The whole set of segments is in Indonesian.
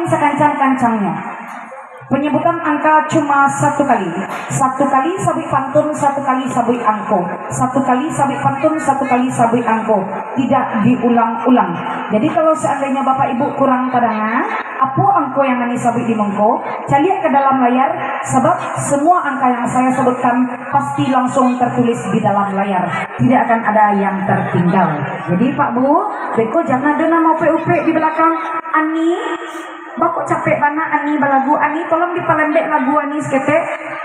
sekancang-kancangnya. Penyebutan angka cuma satu kali sabui pantun, satu kali sabui angko, satu kali sabui pantun, satu kali sabui angko, tidak diulang-ulang. Jadi kalau seandainya bapak ibu kurang kadangan apa angko yang nani sabui di mongko, caliak ke dalam layar, sebab semua angka yang saya sebutkan pasti langsung tertulis di dalam layar, tidak akan ada yang tertinggal. Jadi Pak Bu, beko jangan ada nama PUP di belakang. Ani Bako capek mana Ani balagu Ani, tolong dipalembek lagu Ani sekete.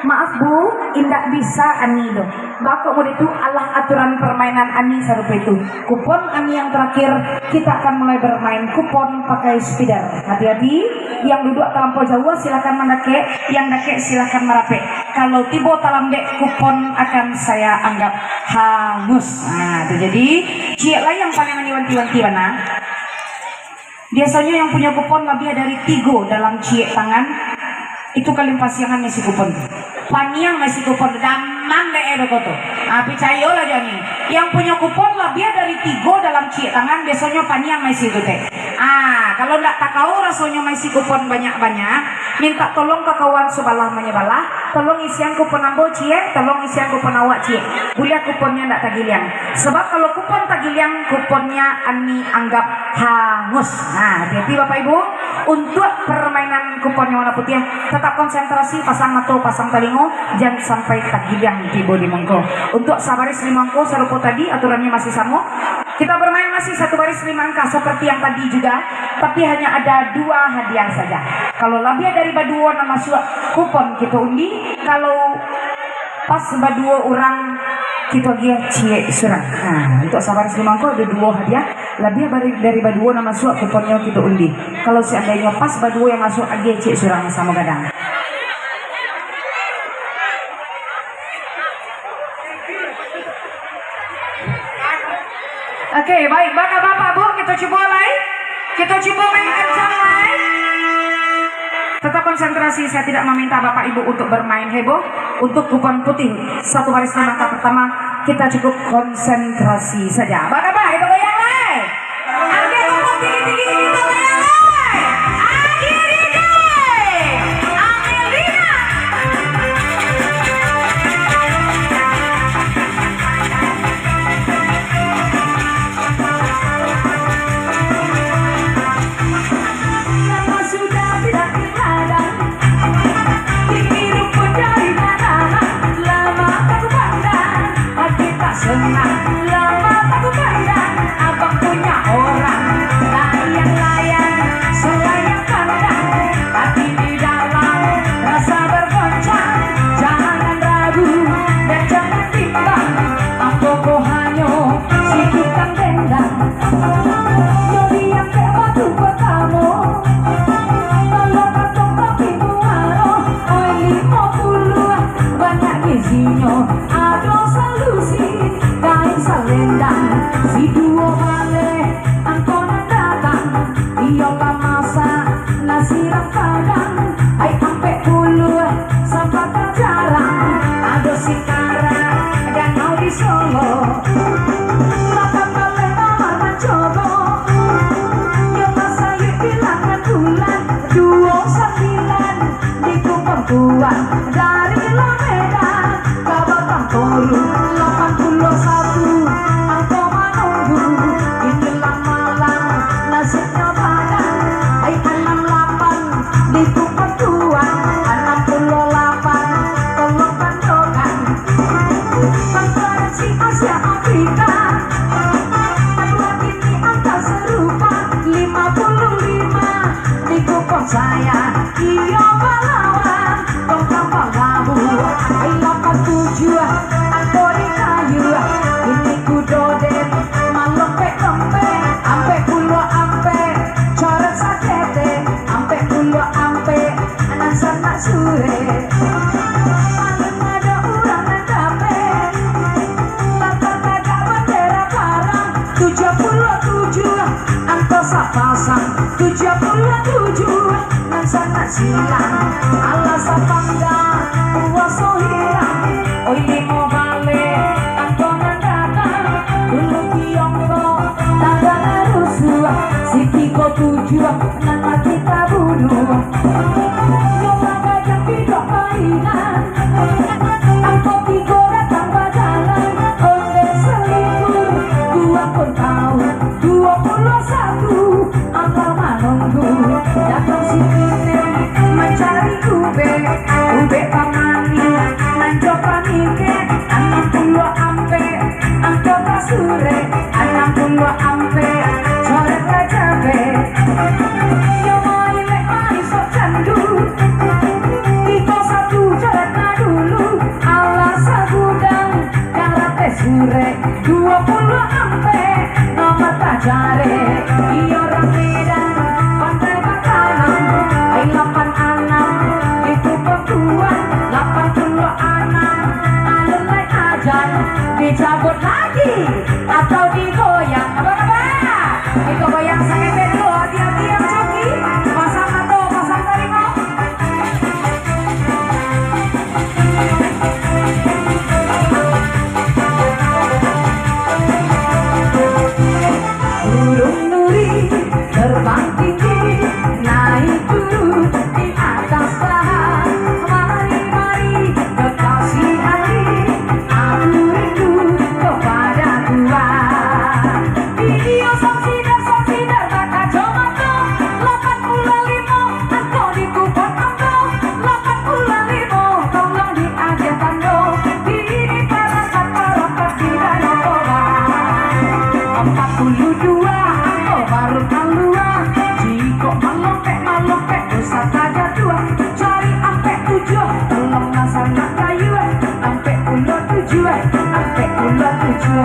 Maaf Bu, indak bisa Ani dong. Bako mau itu Allah aturan permainan Ani serupa itu. Kupon Ani yang terakhir, kita akan mulai bermain kupon pakai spider. Hati-hati, yang duduk terlampau jauh silakan mendake, yang dake silakan merape. Kalau tiba talambek kupon akan saya anggap hangus. Nah, itu jadi cie lah yang paling wanti-wanti mana. Biasanya yang punya kupon lebih dari 3 dalam ciek tangan, itu kalian pasiangan mesi kupon. Paniang mesi kupon damang deh begitu. Tapi cayo lah jadi. Yang punya kupon lebih dari 3 dalam ciek tangan, biasanya paniang mesi itu teh. Kalau ndak tak kau rasanya mesi kupon banyak-banyak, minta tolong ke kawan sebelah menyebelah, tolong isian kupon ambo ciek, tolong isian kupon awak ciek. Kuliah kuponnya ndak tagiliang. Sebab kalau kupon tagiliang, kuponnya Ani anggap hangus. Nah, hati-hati Bapak Ibu, untuk permainan kuponnya warna putih, tetap konsentrasi, pasang mata, pasang telingo, jangan sampai tagiliang tiba di mongko. Untuk sabaris 5 angko serupa tadi, aturannya masih sama. Kita bermain masih 1 baris 5 angka seperti yang tadi juga, tapi hanya ada 2 hadiah saja. Kalau lebih dari baduo nama suap kupon kita undi, kalau pas baduo orang kita dia cie surang. Nah, untuk sabaris 5 angka ada 2 hadiah, lebih dari baduo nama suap kuponnya kita undi. Kalau seandainya pas baduo yang masuk dia cie surang sama gadang. Oke, baik, bapak Bu, kita coba lagi. Kita coba main kencang lagi. Tetap konsentrasi, saya tidak meminta Bapak Ibu untuk bermain heboh. Untuk kupon putih 1 baris 5 angka pertama, kita cukup konsentrasi saja. Bapak, itu goyang lagi. Harga kupon tinggi-tinggi kita goyang lagi. Senang lama aku pandang, abang punya orang layan-layan selayang pandang, hati di dalam rasa bergoncang. Jangan ragu dan jangan timbang, aku hanya si tukang dendang. Jadi yang batu pertama, kalau kantong tapi muaro, oi 50 banyak gizinya, ada solusi. Salendang si duo balik angkonan datang, iyalah masak nasi padang, ay ampe puluh sampai jarang, ada si Kara dan mau di Solo, maka balik nomor mencoba, yang masa yuk bilangan bulan 29 di kupon tuan dari Lameda, Kabupaten Toru 81. Saya iya pahlawan tongkang panggabu, ay 87 aku di kayu, ini kudoden malempek-lempek, ampe pulo ampe coret sakete, ampe pulo ampe anak sana sure. Paling ada orang mendape, lantar kagak bendera parang 77 angko sapasang 77 sana silang alas apangga puaso hilang, oi limo balik angkonan datang, dulu tiongko tanda rusuh si 37 nama kita bunuh. datang si Inem mencari ube pamani nanjo panike 60 ampe angko kasure 60 ampe coret rajabe yo mai sok candu iko satu coret dulu ala sagudang karate sure 20 ampe nomor pajare iyo orang Medan pantai Bakalan ai 86 itu perempuan 80 anak alulai ajan dicabut lagi atau digoyang apa digoyang sakit dulu diam-diam coki pasang atau pasang tarimo burung nuri terbang tinggi naik turun di atas dahan mari kekasih hati aku rindu kepada Tuhan video songsider maka jomato 85 engkau di kupon amdo 85 tolong diajarkan do ini para di danau Toba 42 engkau baru keluar jiko malopek dosa saja dua cari ampe 7 tolong nasana kayu ampe ulo 7 ampe ulo 7.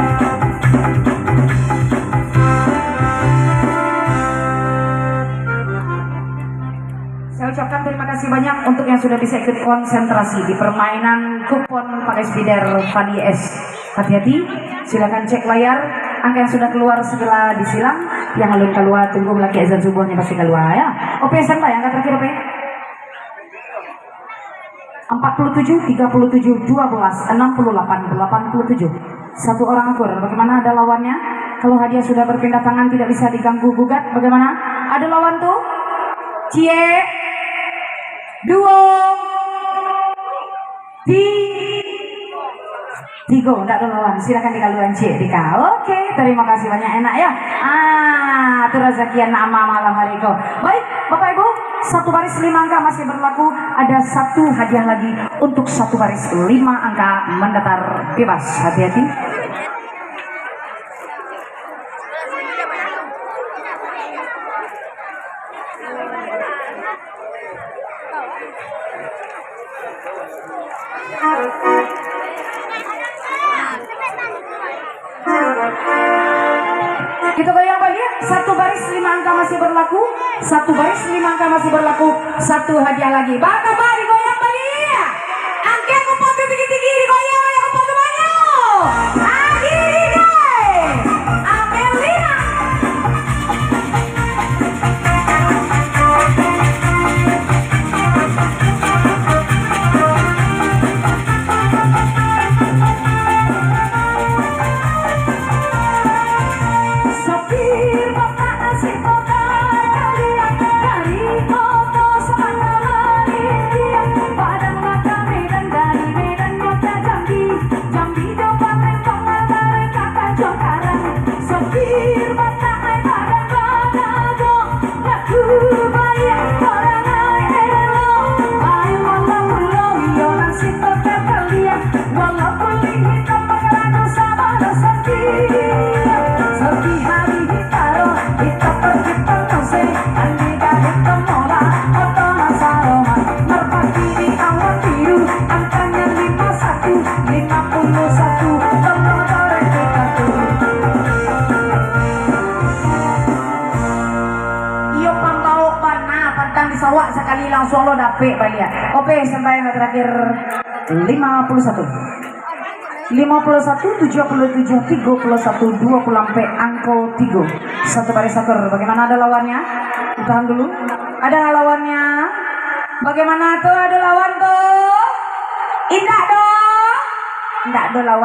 Saya ucapkan terima kasih banyak untuk yang sudah bisa ikut konsentrasi di permainan kupon pakai spider Fadi S. Hati-hati, silakan cek layar. Angka yang sudah keluar segera disilang. Yang belum keluar tunggu lagi azan subuhnya pasti keluar ya. OP standby angka terakhir OP. 47, 37, 12, 68, 87. Satu orang akur. Bagaimana ada lawannya? Kalau hadiah sudah berpindah tangan tidak bisa diganggu gugat. Bagaimana? Ada lawan tuh? Cie, duo, tiga, enggak ada lawan. Silakan dikaluan Cie Dika. Oke, terima kasih banyak enak ya. Itu rezeki nama malam hari itu. Baik, Bapak Ibu, satu baris 5 angka masih berlaku. Ada satu hadiah lagi untuk satu baris 5 angka mendatar bebas. Hati-hati. Kita goyang balik, satu baris 5 angka masih berlaku, satu baris 5 angka masih berlaku, satu hadiah lagi. Baka digoyang balik, angka kupon tinggi-tinggi digoyang, yang kupon semuanya. Amelina. Sopir bapak asik kota kalian dari foto semangat India Padang Mata Medan dari Medan kota Jambi Jombang Lembang Malang kata Jongkarang Sopir bapak ai padang badago laku bayar orang ai elo ai walaupun lo yo nasi total kalian walaupun hitam pengerano sama dosanti Soki hari hitaro, kita pergi penose Andika hitam mola, oto masaroma Merpati di awan biru, angkanya 51 51, tolong goreng kita tuh Iyo pambau pana, pantang disawak sekali langsung lo dapet balik Oke, sampai yang terakhir 51 51, 77, 31, 20 sampai angko 3 satu baris akur. Bagaimana ada lawannya? Tahan dulu. Ada lawannya? Bagaimana tuh? Ada lawan tuh? Indah dong? Indah ada lawan.